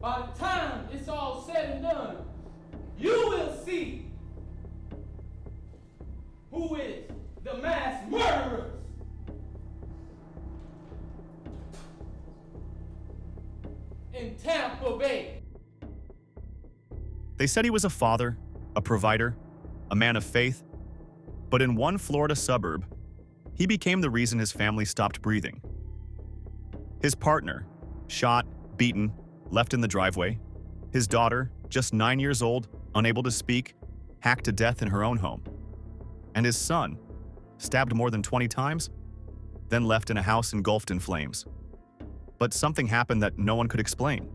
by the time it's all said and done, you will see who is the mass murderers. In Tampa Bay. They said he was a father, a provider, a man of faith, but in one Florida suburb, he became the reason his family stopped breathing. His partner, shot, beaten, left in the driveway. His daughter, just 9 years old, unable to speak, hacked to death in her own home. And his son, stabbed more than 20 times, then left in a house engulfed in flames. But something happened that no one could explain.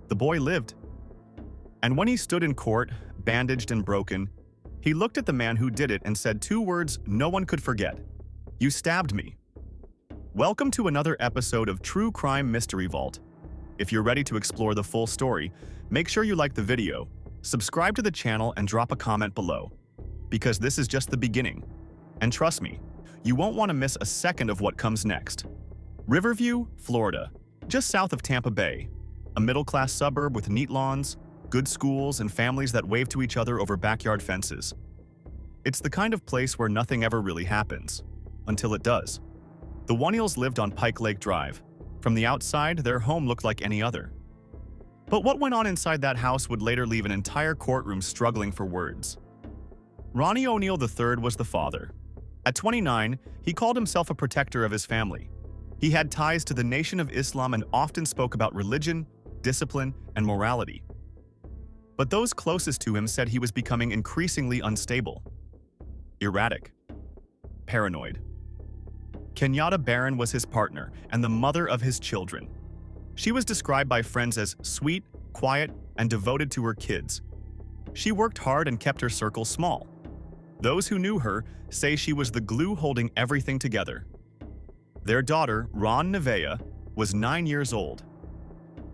The boy lived. And when he stood in court, bandaged and broken, he looked at the man who did it and said 2 words no one could forget. "You stabbed me." Welcome to another episode of True Crime Mystery Vault. If you're ready to explore the full story, make sure you like the video, subscribe to the channel, and drop a comment below. Because this is just the beginning. And trust me, you won't want to miss a second of what comes next. Riverview, Florida, just south of Tampa Bay, a middle-class suburb with neat lawns, good schools, and families that wave to each other over backyard fences. It's the kind of place where nothing ever really happens, until it does. The Oneals lived on Pike Lake Drive. From the outside, their home looked like any other. But what went on inside that house would later leave an entire courtroom struggling for words. Ronnie Oneal III was the father. At 29, he called himself a protector of his family. He had ties to the Nation of Islam and often spoke about religion, discipline, and morality. But those closest to him said he was becoming increasingly unstable, erratic, paranoid. Kenyatta Barron was his partner and the mother of his children. She was described by friends as sweet, quiet, and devoted to her kids. She worked hard and kept her circle small. Those who knew her say she was the glue holding everything together. Their daughter, Ronnie IV, was 9 years old.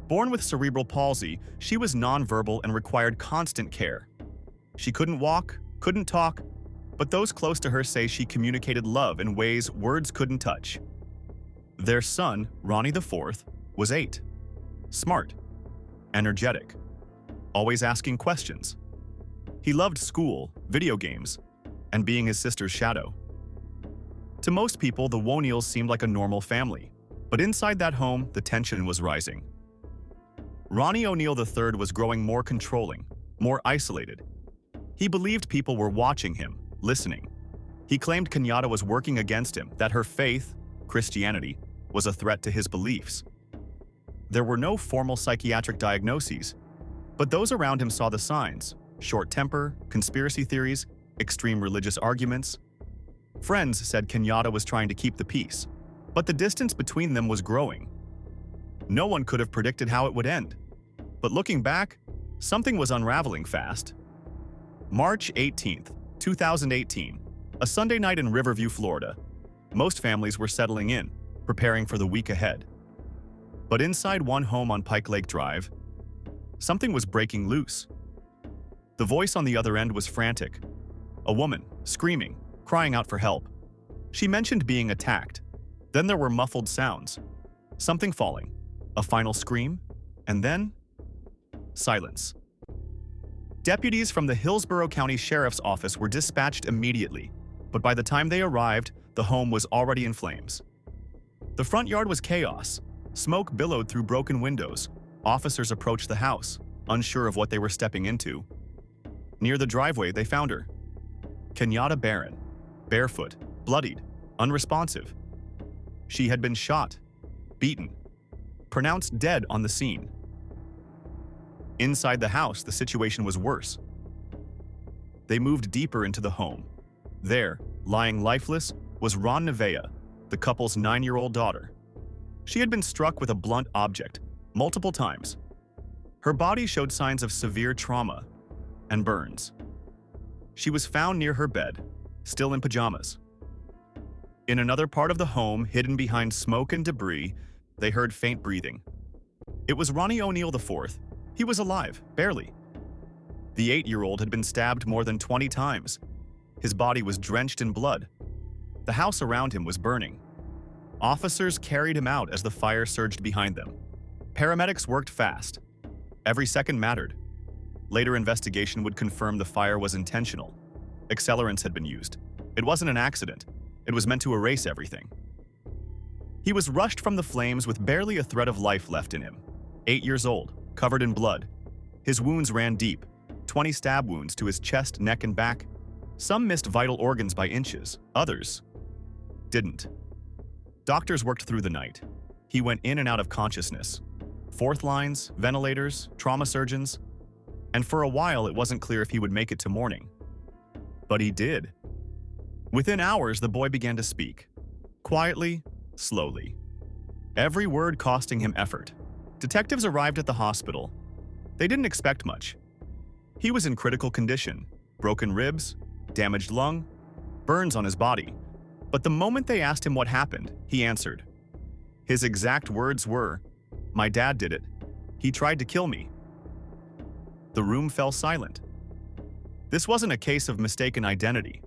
Born with cerebral palsy, she was nonverbal and required constant care. She couldn't walk, couldn't talk, but those close to her say she communicated love in ways words couldn't touch. Their son, Ronnie IV, was 8. Smart, energetic, always asking questions. He loved school, video games, and being his sister's shadow. To most people, the Oneals seemed like a normal family, but inside that home, the tension was rising. Ronnie Oneal III was growing more controlling, more isolated. He believed people were watching him, listening. He claimed Kenyatta was working against him, that her faith, Christianity, was a threat to his beliefs. There were no formal psychiatric diagnoses, but those around him saw the signs: short temper, conspiracy theories, extreme religious arguments. Friends said Kenyatta was trying to keep the peace, but the distance between them was growing. No one could have predicted how it would end. But looking back, something was unraveling fast. March 18th, 2018, a Sunday night in Riverview, Florida. Most families were settling in, preparing for the week ahead. But inside one home on Pike Lake Drive, something was breaking loose. The voice on the other end was frantic. A woman, screaming, crying out for help. She mentioned being attacked. Then there were muffled sounds. Something falling. A final scream. And then silence. Deputies from the Hillsborough County Sheriff's Office were dispatched immediately, but by the time they arrived, the home was already in flames. The front yard was chaos. Smoke billowed through broken windows. Officers approached the house, unsure of what they were stepping into. Near the driveway, they found her. Kenyatta Barron, barefoot, bloodied, unresponsive. She had been shot, beaten, pronounced dead on the scene. Inside the house, the situation was worse. They moved deeper into the home. There, lying lifeless, was Ronnie IV, the couple's 9-year-old daughter. She had been struck with a blunt object multiple times. Her body showed signs of severe trauma and burns. She was found near her bed, still in pajamas. In another part of the home, hidden behind smoke and debris, they heard faint breathing. It was Ronnie Oneal IV. He was alive, barely. The 8-year-old had been stabbed more than 20 times. His body was drenched in blood. The house around him was burning. Officers carried him out as the fire surged behind them. Paramedics worked fast. Every second mattered. Later investigation would confirm the fire was intentional. Accelerants had been used. It wasn't an accident. It was meant to erase everything. He was rushed from the flames with barely a thread of life left in him. 8 years old, covered in blood. His wounds ran deep, 20 stab wounds to his chest, neck, and back. Some missed vital organs by inches, others didn't. Doctors worked through the night. He went in and out of consciousness. Fourth lines, ventilators, trauma surgeons. And for a while, it wasn't clear if he would make it to morning. But he did. Within hours, the boy began to speak. Quietly, slowly. Every word costing him effort. Detectives arrived at the hospital. They didn't expect much. He was in critical condition. Broken ribs, damaged lung, burns on his body. But the moment they asked him what happened, he answered. His exact words were, "My dad did it. He tried to kill me." The room fell silent. This wasn't a case of mistaken identity.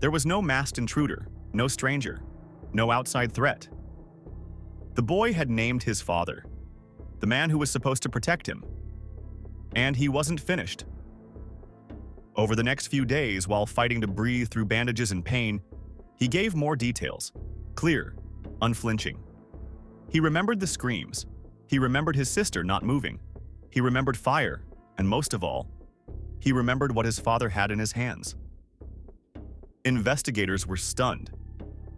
There was no masked intruder, no stranger, no outside threat. The boy had named his father, the man who was supposed to protect him. And he wasn't finished. Over the next few days, while fighting to breathe through bandages and pain, he gave more details, clear, unflinching. He remembered the screams. He remembered his sister not moving. He remembered fire, and most of all, he remembered what his father had in his hands. Investigators were stunned,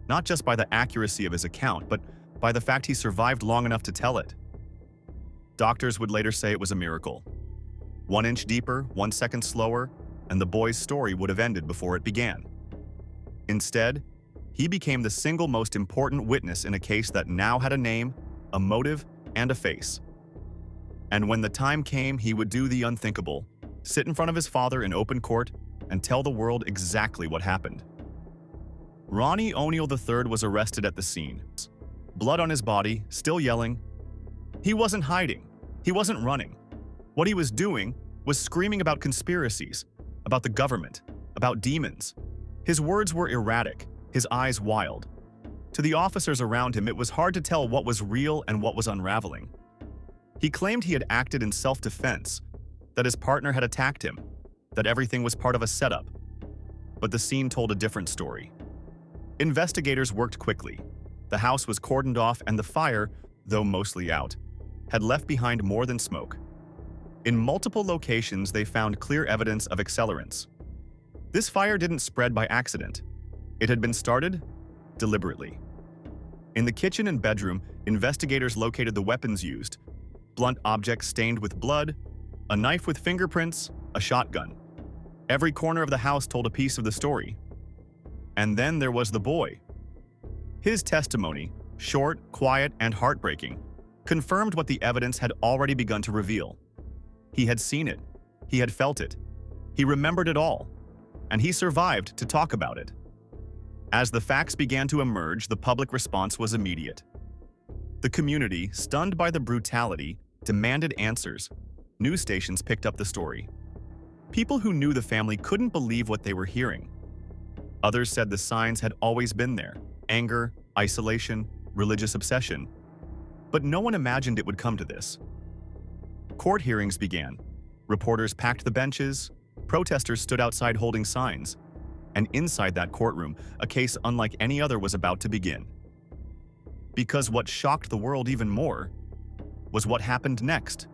not just by the accuracy of his account, but by the fact he survived long enough to tell it. Doctors would later say it was a miracle. 1 inch deeper, 1 second slower, and the boy's story would have ended before it began. Instead, he became the single most important witness in a case that now had a name, a motive, and a face. And when the time came, he would do the unthinkable, sit in front of his father in open court, and tell the world exactly what happened. Ronnie Oneal III was arrested at the scene. Blood on his body, still yelling. He wasn't hiding. He wasn't running. What he was doing was screaming about conspiracies, about the government, about demons. His words were erratic, his eyes wild. To the officers around him, it was hard to tell what was real and what was unraveling. He claimed he had acted in self-defense, that his partner had attacked him, that everything was part of a setup. But the scene told a different story. Investigators worked quickly. The house was cordoned off and the fire, though mostly out, had left behind more than smoke. In multiple locations, they found clear evidence of accelerants. This fire didn't spread by accident. It had been started deliberately. In the kitchen and bedroom, investigators located the weapons used: blunt objects stained with blood, a knife with fingerprints, a shotgun. Every corner of the house told a piece of the story. And then there was the boy. His testimony, short, quiet, and heartbreaking, confirmed what the evidence had already begun to reveal. He had seen it. He had felt it. He remembered it all. And he survived to talk about it. As the facts began to emerge, the public response was immediate. The community, stunned by the brutality, demanded answers. News stations picked up the story. People who knew the family couldn't believe what they were hearing. Others said the signs had always been there: anger, isolation, religious obsession. But no one imagined it would come to this. Court hearings began. Reporters packed the benches. Protesters stood outside holding signs. And inside that courtroom, a case unlike any other was about to begin. Because what shocked the world even more was what happened next.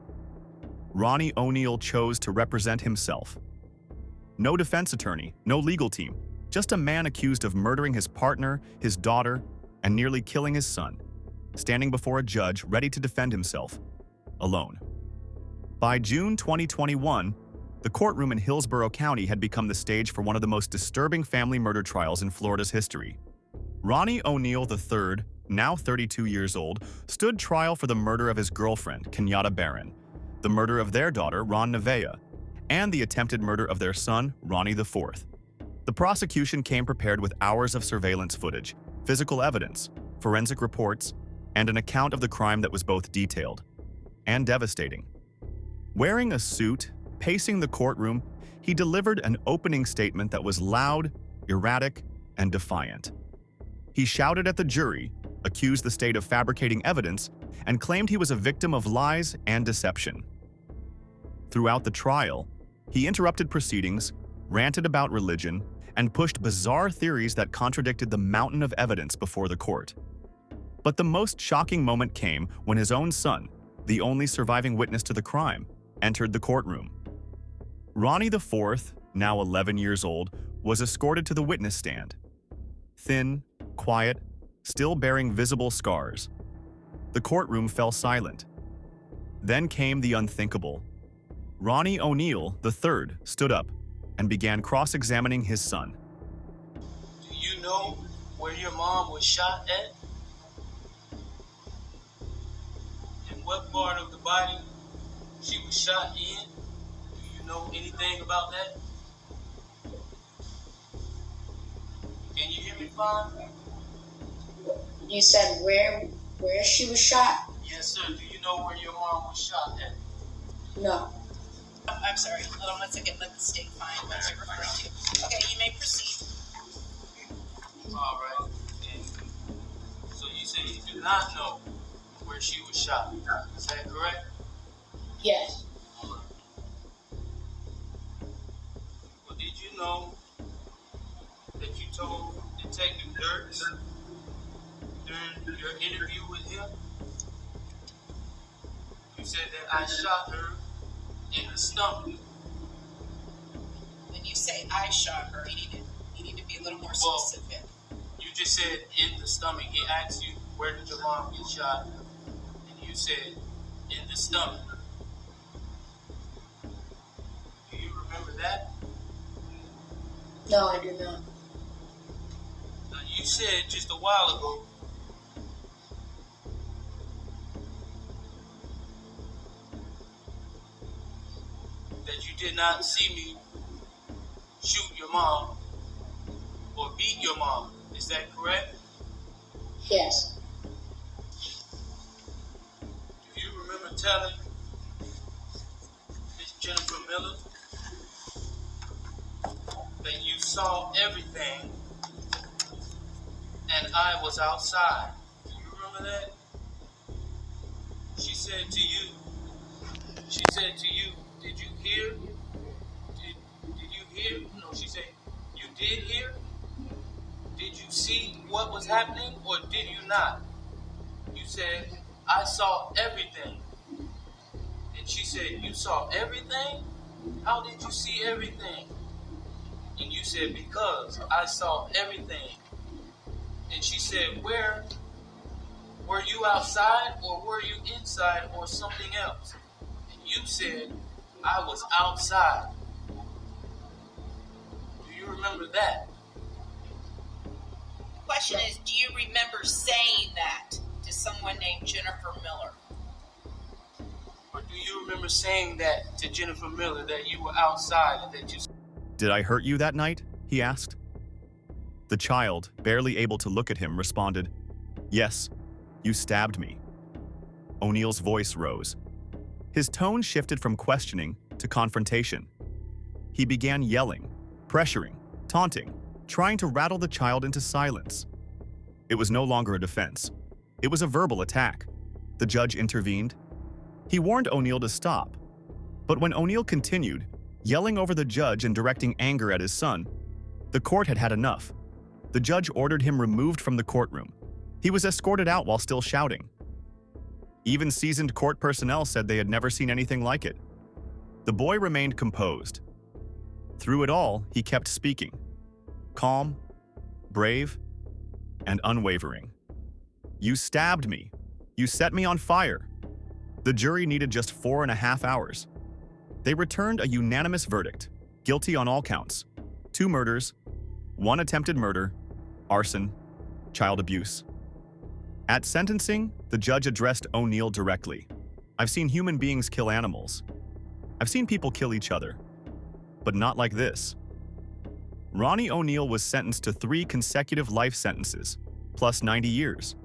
Ronnie Oneal chose to represent himself. No defense attorney, no legal team, just a man accused of murdering his partner, his daughter, and nearly killing his son, standing before a judge ready to defend himself, alone. By June 2021, the courtroom in Hillsborough County had become the stage for one of the most disturbing family murder trials in Florida's history. Ronnie Oneal III, now 32 years old, stood trial for the murder of his girlfriend, Kenyatta Barron, the murder of their daughter, Ronnie IV, and the attempted murder of their son, Ronnie IV. The prosecution came prepared with hours of surveillance footage, physical evidence, forensic reports, and an account of the crime that was both detailed and devastating. Wearing a suit, pacing the courtroom, he delivered an opening statement that was loud, erratic, and defiant. He shouted at the jury, accused the state of fabricating evidence, and claimed he was a victim of lies and deception. Throughout the trial, he interrupted proceedings, ranted about religion, and pushed bizarre theories that contradicted the mountain of evidence before the court. But the most shocking moment came when his own son, the only surviving witness to the crime, entered the courtroom. Ronnie IV, now 11 years old, was escorted to the witness stand. Thin, quiet, still bearing visible scars. The courtroom fell silent. Then came the unthinkable. Ronnie Oneal III stood up and began cross-examining his son. Do you know where your mom was shot at? And what part of the body she was shot in? Do you know anything about that? Can you hear me fine? You said where she was shot? Yes, sir. Do you know where your mom was shot at? No. I'm sorry. Hold on one second. Let the state find what you're referring to. Okay, you may proceed. All right. And so you say you do not know where she was shot. Is that correct? Yes. Well, did you know that you told Detective Dirks during your interview with him? You said that I shot her in the stomach. When you say I shot her, you need to be a little more Well, specific. you just said in the stomach. He asked you, where did your mom get shot? And you said, in the stomach. Do you remember that? No, I do not. Now, you said just a while ago that you did not see me shoot your mom or beat your mom. Is that correct? Yes. Do you remember telling Miss Jennifer Miller that you saw everything and I was outside? Do you remember that? She said to you, did you hear? Did you hear? No, she said, you did hear? Did you see what was happening or did you not? You said, I saw everything. And she said, you saw everything? How did you see everything? And you said, because I saw everything. And she said, where? Were you outside or were you inside or something else? And you said, I was outside. Do you remember that? The question is, do you remember saying that to someone named Jennifer Miller? Or do you remember saying that to Jennifer Miller, that you were outside and that you... "Did I hurt you that night?" he asked. The child, barely able to look at him, responded, "Yes, you stabbed me." Oneal's voice rose. His tone shifted from questioning to confrontation. He began yelling, pressuring, taunting, trying to rattle the child into silence. It was no longer a defense. It was a verbal attack. The judge intervened. He warned Oneal to stop. But when Oneal continued, yelling over the judge and directing anger at his son, the court had had enough. The judge ordered him removed from the courtroom. He was escorted out while still shouting. Even seasoned court personnel said they had never seen anything like it. The boy remained composed. Through it all, he kept speaking. Calm, brave, and unwavering. "You stabbed me. You set me on fire." The jury needed just 4.5 hours. They returned a unanimous verdict, guilty on all counts: 2 murders, 1 attempted murder, arson, child abuse. At sentencing, the judge addressed Oneal directly. "I've seen human beings kill animals. I've seen people kill each other. But not like this." Ronnie Oneal was sentenced to 3 consecutive life sentences, plus 90 years.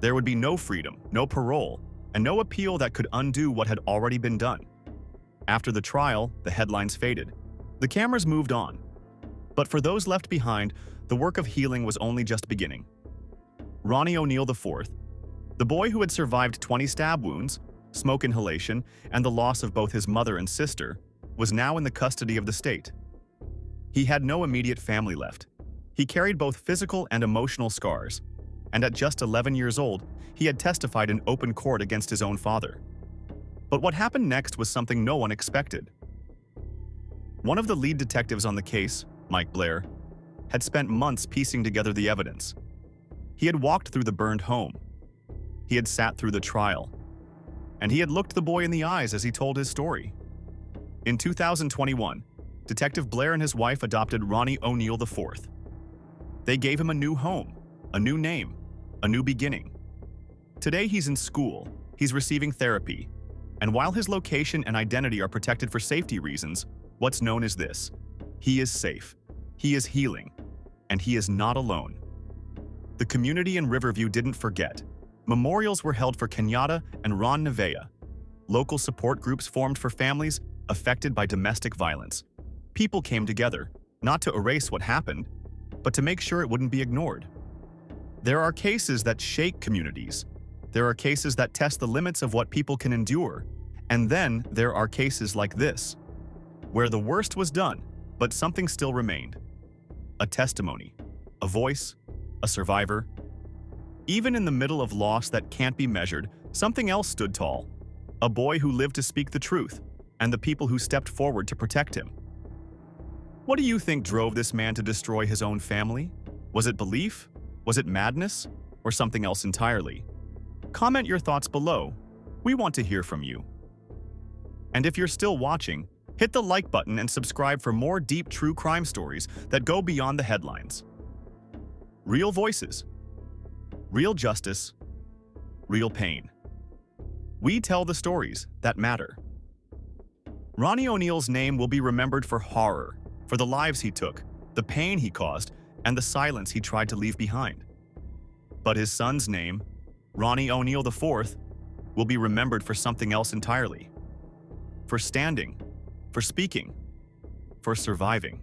There would be no freedom, no parole, and no appeal that could undo what had already been done. After the trial, the headlines faded. The cameras moved on. But for those left behind, the work of healing was only just beginning. Ronnie Oneal IV, the boy who had survived 20 stab wounds, smoke inhalation, and the loss of both his mother and sister, was now in the custody of the state. He had no immediate family left. He carried both physical and emotional scars, and at just 11 years old, he had testified in open court against his own father. But what happened next was something no one expected. One of the lead detectives on the case, Mike Blair, had spent months piecing together the evidence. He had walked through the burned home. He had sat through the trial. And he had looked the boy in the eyes as he told his story. In 2021, Detective Blair and his wife adopted Ronnie Oneal IV. They gave him a new home, a new name, a new beginning. Today he's in school, he's receiving therapy, and while his location and identity are protected for safety reasons, what's known is this: he is safe, he is healing, and he is not alone. The community in Riverview didn't forget. Memorials were held for Kenyatta and Ronnie IV. Local support groups formed for families affected by domestic violence. People came together, not to erase what happened, but to make sure it wouldn't be ignored. There are cases that shake communities. There are cases that test the limits of what people can endure. And then there are cases like this, where the worst was done, but something still remained. A testimony, a voice, a survivor. Even in the middle of loss that can't be measured, something else stood tall. A boy who lived to speak the truth, and the people who stepped forward to protect him. What do you think drove this man to destroy his own family? Was it belief? Was it madness? Or something else entirely? Comment your thoughts below. We want to hear from you. And if you're still watching, hit the like button and subscribe for more deep true crime stories that go beyond the headlines. Real voices, real justice, real pain. We tell the stories that matter. Ronnie Oneal's name will be remembered for horror, for the lives he took, the pain he caused, and the silence he tried to leave behind. But his son's name, Ronnie Oneal IV, will be remembered for something else entirely. For standing, for speaking, for surviving.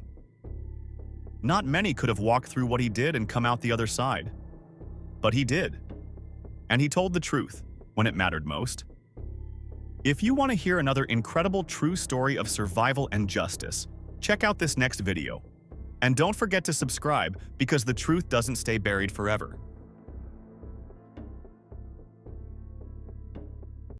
Not many could have walked through what he did and come out the other side. But he did. And he told the truth when it mattered most. If you want to hear another incredible true story of survival and justice, check out this next video. And don't forget to subscribe because the truth doesn't stay buried forever.